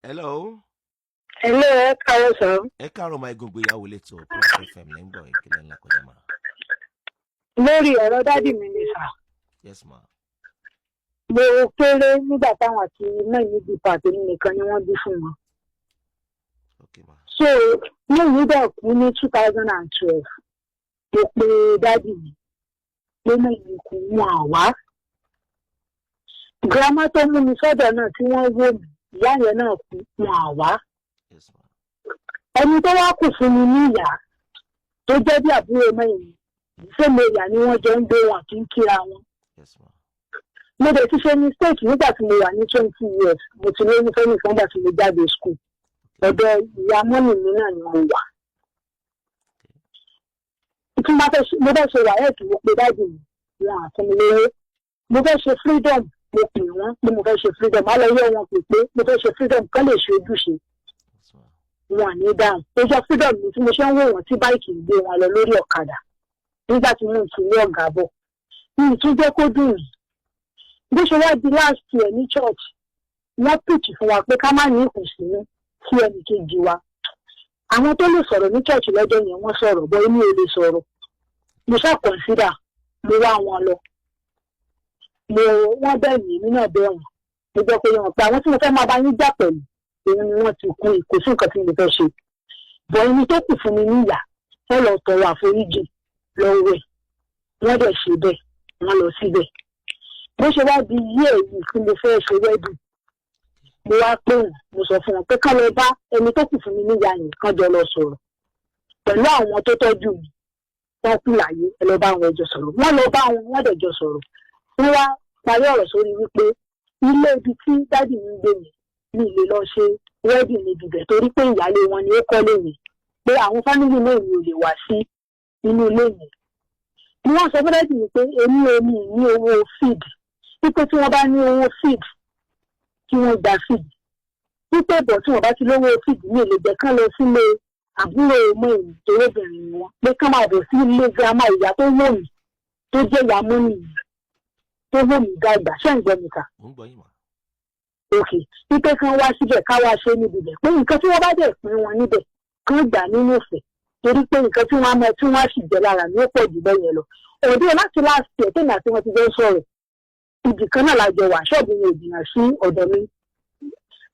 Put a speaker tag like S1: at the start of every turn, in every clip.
S1: Hello.
S2: Hello, ẹ káàárọ̀ sir.
S1: Ẹ káàárọ̀ máa egungun ìyàwó létò Plus FM ní ń bọ̀ ìkílẹ̀ ńlá kọjá máa.
S2: Lórí ọ̀rọ̀ dádì mi ni sà.
S1: Yes ma.
S2: Mo kéré nígbà táwọn àti mẹ́rin di pàtó nìkan ni wọ́n bí fún wọn.
S1: Okay ma.
S2: So lẹ́yìn dẹ̀ kú ní 2012. Mo pe dádì mi pé mẹ́rin kú wọn àwá. Girama tó mú mi sọ́dọ̀ náà tí wọ́n wò mí, ìyá yẹn náà kú wọn àwá.
S1: Yes ma.
S2: Ẹni tó wá kù fún mi ní ìyá tó jẹ́ bí àbúrò mẹ́rin, ìfẹ́mi ìyá ni wọ́n jọ ń gbé wọn kí ń kíra wọn.
S1: Yes ma.
S2: Mo dẹ̀ ti ṣe mistake nígbà tí mo wà ní 20 years. Mo ti lóyún fẹ́ nìkan nígbà tí mo jáde school. Ọ̀dọ̀ ìyá mọ́mì mi náà ni mo wà. Tí mo fẹ́ ṣe wàhálà mo pe dáàdì mi, wọn àfún mi lówó. Mo fẹ́ ṣe freedom, mo pè wọ́n pé mo fẹ́ ṣe freedom. Má lọ yẹ wọn pè pé mo fẹ́ ṣe freedom kán lè ṣe ojúṣe.
S1: Yes ma.
S2: Wọn ní dáhùn. Ó jẹ́ freedom mi tí mo ṣe ń wò wọ́n tí báìkì ń gbé wọn lọ lórí ọ̀kadà. Nígbà tí mo ti ní ọ̀gá bọ̀. Mi ì tún jẹ́ kó dùn yìí. Bó ṣe wá di last year ní church, wọ́n pìtì fún wa pé ká má ní ìkùnsínú sí ẹnì kejì wa. Àwọn tó lè sọ̀rọ̀ ní church lọ́jọ́ yẹn wọ́n sọ̀rọ̀ bọ́ inú ò lè sọ̀rọ̀. Mo ṣáà consider mo wá wọn lọ. Wọ́n bẹ̀ mí, èmi náà bẹ̀ wọ́n. Mo jẹ́ pé wọ́n pa àwọn tí mo fẹ́ máa bá yín jà pẹ̀lú. Òun ni wọ́n ti kú kò sí nǹkan tí mo fẹ́ ṣe. Bọ̀ ẹni tó kù fún mi níyà, wọ́n lọ tọrọ àforíjì lọ́wọ́ ẹ̀. Wọ́n dẹ̀ ṣe bẹ́ẹ̀, wọ́n lọ síbẹ̀. Bó ṣe wá di yé èyí tí mo fẹ́ ṣe wẹ́dùn, mo wá pè wọ́n, mo sọ fún wọn pé ká lọ bá ẹni tó kù fún mi níyà yẹn kán jọ lọ sọ̀rọ̀ pẹ̀lú àwọn tó tọ́jú mi wọ́n kú láyé ẹ lọ bá àwọn ẹjọ́ sọ̀rọ̀ wọ́n lọ bá wọn wọ́n dẹ̀ jọ sọ̀rọ̀ wọ́n wá parí ọ̀rọ̀ sórí wípé ilé ibi tí dádì mi ń gbé mi ní ilé lọ ṣe wẹ́dùn níbi bẹ̀ torí pé ìyáálé wọn ni ó kọ́lé mi pé àwọn fámìlì náà mi ò lè wá sí inú ilé mi. Mo wá sọ fún dádì mi pé èmi ò ní owó feed wípé tí wọ́n bá ní owó feed kí wọ́n gba feed wípé bọ̀ tí wọ́n bá ti lówó feed ní èlé jẹ́ kán lọ sílé àbúrò ọmọ èyí tó lóbìnrin ni wọ́n pé kán máa bọ̀ sí ilé girama ìyá tó wò mí tó jẹ́ ìyá mọ́nì yìí tó wò mí dàgbà ṣé ń gbọ́ mi kà.
S1: Mo ń gbọ́ yín mà.
S2: òkè wípé kán wá síbẹ̀ ká wá ṣe níbi bẹ̀ pé nǹkan tí wọ́n bá dẹ̀ pín wọn níbẹ̀ kán gbà nínú ìfẹ́ torí pé nǹkan tí wọ́n á mọ tí wọ́n á sì jẹ lára ní ó pọ̀ jù bẹ́ẹ̀ yẹn lọ. òde láti láti ẹ̀ tẹ̀lé àti wọn ti jẹ́ sọ̀rọ̀ ibì kan náà lájọ wà ṣọ́ọ̀bù yẹn ìdìyàn sí ọ̀dọ̀ mi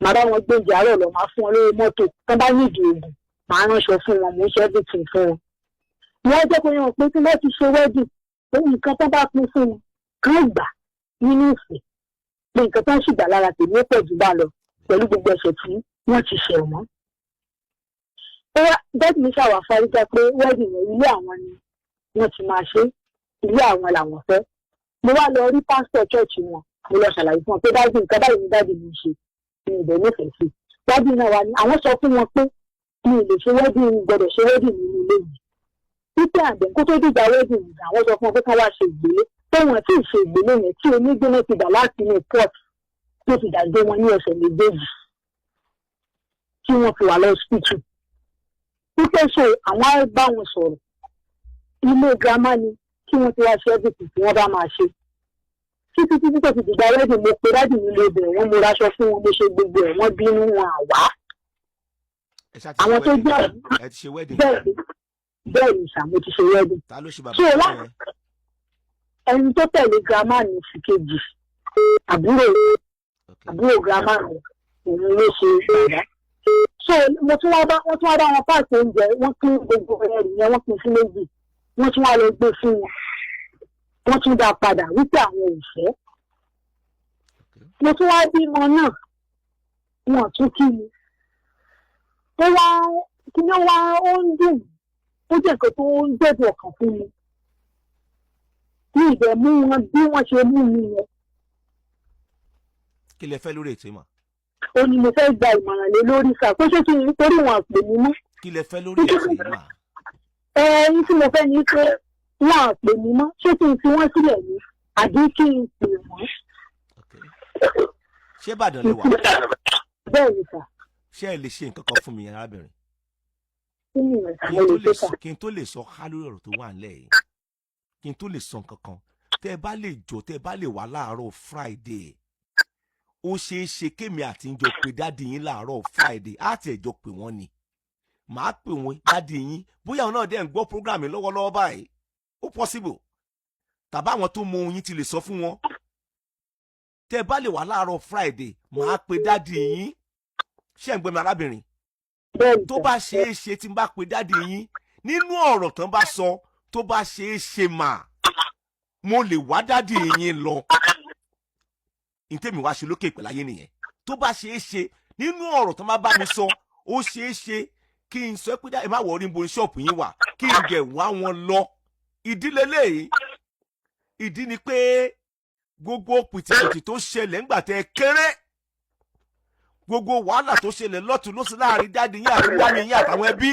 S2: màá bá wọn gbé ìjà àárọ̀ lọ máa fún wọn lórí mọ́tò tán bá nídìí oògùn màá ránṣọ fún wọn mò ń ṣe everything fún wọn. wọ́n jẹ́ pé wọn pé tí wọ́n ti ṣe wedding pé nǹkan tó bá pín fún wọn kán gbà nínú ìfẹ́ pé nǹkan tó ń sì gbà lára tèmi ó pọ̀ jù bá lọ pẹ̀lú gbogbo ẹ̀ṣẹ̀ tí wọ́n ti ṣẹ̀ wọ́n. bẹ́ẹ̀ mi ṣàwà fárígá pé wedding yẹn ilé àwọn ni wọ́n ti máa ṣe ilé àwọn làwọn fẹ́. mo wá lọ rí pásítọ̀ chọ́ọ̀chì wọn mo lọ ṣàlàyé fún wọn pé dájú nǹkan báyìí ni dájú mi ṣe ní ibẹ̀ nífẹ̀ẹ́ sí. dájú náà wà ní àwọn sọ fún wọn pé mi ò lè ṣe wedding gbọdọ̀ ṣe wedding nínú ilé yìí. títí àgbẹ̀ kó tó dìgbà wedding yìí àwọn sọ fún wọn pé kán wá ṣe ìgbélé pé wọn tí ì ṣe ìgbélé yẹn tí onígbóná ti dà láti inú port tó ti dàgbé wọn ní ọ̀sẹ̀ méjèèjì tí wọ́n fi wà lọ hospital. pípẹ́ ṣe àwọn á bá wọn sọ̀rọ̀ ilé girama ni kí wọ́n ti wá ṣe everything tí wọ́n bá máa ṣe. títí tó ti dìgbà wedding mo pe dádì mi lè bẹ̀rẹ̀ wọ́n mo raṣọ fún wọn mo ṣe gbogbo ẹ̀ wọ́n bínú wọn àwá. àwọn tó jẹ́
S1: ẹ ti ṣe wedding.
S2: bẹ́ẹ̀ ni sà mo ti ṣe wedding.
S1: Ta ló ṣe bàbá
S2: so
S1: rẹ?
S2: ẹni tó tẹ̀lé girama ní sí kejì àbúrò girama rẹ̀ òun ló ṣe ìgbà. so wọ́n tún wá bá wọn pàṣẹ oúnjẹ wọ́n pín gbogbo ẹ̀rì yẹn wọ́n pín sí méjì wọ́n tún wá lọ gbé fún wọn wọ́n tún dá padà wípé àwọn ò fẹ́. mo tún wá bímọ náà wọn tún kí mi. ó wá kí ni ó ń dùn ó jẹ́ nǹkan tó ń gbẹ̀dọ̀ ọkàn fún mi. ní ìbẹ̀ mú wọn bí wọ́n ṣe mú mi yẹn.
S1: Kí lẹ fẹ́ lórí ètò ìmọ̀?
S2: ó ní mo fẹ́ gba ìmọ̀ràn lé lórí sà pé ṣé kí n torí wọn àpè mí mọ́.
S1: Kí lẹ fẹ́ lórí ètò ìmọ̀?
S2: ẹyin tí mo fẹ́ ní pé wọn àpè mí mọ́ ṣé kí n fi wọ́n sílẹ̀ ní àbí kí n pè wọ́n.
S1: Ṣé Ìbàdàn lè wà?
S2: bẹ́ẹ̀ ni sà.
S1: Ṣé ẹ lè ṣe nǹkan kan fún mi arábìnrin?
S2: kí ni ìrẹsà mo lè ṣe sà.
S1: Kí n tó lè sọ ká lórí ọ̀rọ̀ tó wà nílẹ̀ yìí kí n tó lè sọ nǹkan kan tẹ́ ẹ bá lè jọ tẹ́ ẹ bá lè wá láàárọ̀ Friday ó ṣeé ṣe kémi àti ń jọ pé dáàdi yín láàárọ̀ Friday àti ẹ̀jọ́ pé wọ́n ni màá pè wọ́n dáàdi yín bóyá àwọn náà dẹ̀ ń gbọ́ program mi lọ́wọ́lọ́wọ́ báyìí ó possible tàbá àwọn tó mọ oyin ti lè sọ fún wọn tẹ́ bá lè wá láàárọ̀ Friday màá pe dáàdi yín ṣé ń gbé mi arábìnrin tó bá ṣeé ṣe tí n bá pe dáàdi yín nínú ọ̀rọ̀ tán bá sọ tó bá ṣeé ṣe mà mo lè wá dáàdi yín lọ ìtẹ́mi wá ṣe lókè ìpẹ̀láyé nìyẹn tó bá ṣeé ṣe nínú ọ̀rọ̀ tán bá mi sọ ó ṣeé ṣe kí n sọ pé ẹ má wọrí níbo ṣọ́ọ̀pù yín wà kí n gẹ̀ wá wọn lọ ìdílé léyìí ìdí ni pé gbogbo pìtìpìtì tó ṣẹlẹ̀ ńgbà tẹ́ kéré gbogbo wàhálà tó ṣẹlẹ̀ lọ́tún lósì láàrin dáàdi yín àti dáàmi yín àtàwọn ẹbí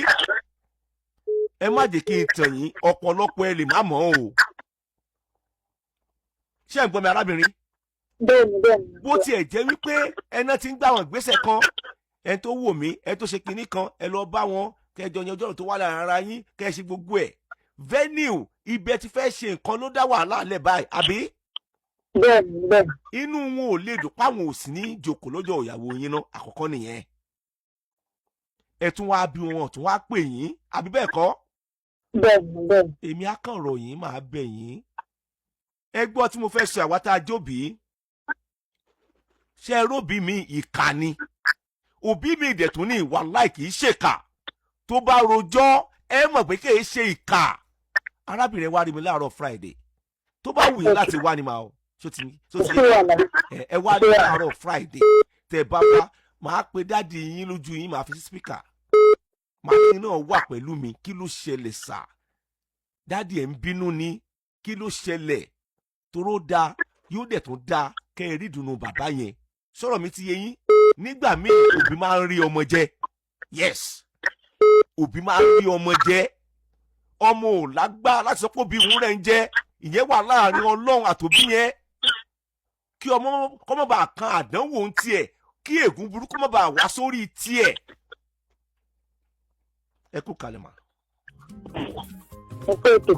S1: ẹ má jẹ́ kí n tàn yín ọ̀pọ̀lọpọ̀ ẹ lè má mọ̀ o ṣé ẹ̀ ń gbọ́ mi arábìnrin bó tiẹ̀ jẹ́ wípé ẹná ti ń gbà wọ́n ìgbésẹ̀ kan ẹ tó wò mí ẹ tó ṣe kinní kan ẹ lọ bá wọn kẹjọ yan ọjọ́ tó wà lára ara yín kẹ ẹ ṣe gbogbo ẹ̀ venue ibẹ̀ ti fẹ́ ṣe nǹkan ló dá wàhálà lẹ̀ báyìí àbí.
S2: bẹ́ẹ̀ni.
S1: inú wọn ò lè dùn páwọn ò sì ní jókòó lọ́jọ́ ìyàwó yín náà àkọ́kọ́ nìyẹn ẹ tún wá bí wọn tún wá pè yín àbí bẹ́ẹ̀ kọ́.
S2: bẹ́ẹ̀ni.
S1: èmi akànrọ̀ yín máa bẹ̀ yín ẹ gbọ́ tí mo fẹ́ sọ àwa tá a jóbi ṣe róbì mi ìkà ni òbí mi ìdẹ̀tún ní ìwà láì kì í ṣèkà tó bá rojọ́ ẹ mọ̀ pé kì í ṣe ìkà arábìnrin wa rí mi láàárọ̀ Friday tó bá wù yín láti wá ni màá o ẹ wá ní láàárọ̀ Friday tẹ́ bá wá màá pe dáàdi yín lójú yín màá fi sí spíkà màá kí náà wà pẹ̀lú mi kí ló ṣẹlẹ̀ sà dáàdi ẹ̀ ń bínú ni kí ló ṣẹlẹ̀ toró da yóò dẹ̀ tún da kẹ́ ẹ rí ìdùnnú bàbá yẹn sọ̀rọ̀ mi ti yé yín nígbà míì òbí máa ń rí ọmọ jẹ yes òbí máa ń rí ọmọ jẹ ọmọ ò lágbá láti sọ pé òbí òun rẹ̀ ń jẹ ìyẹn wà láàrin Ọlọ́run àtòbí yẹn kí ọmọ kọ́mọ́ bá kan àdánwò ń tiẹ̀ kí ègún burúkú má bàa wá sórí tiẹ̀ ẹ kú kalẹ̀ mà.
S2: ẹ kú ètò.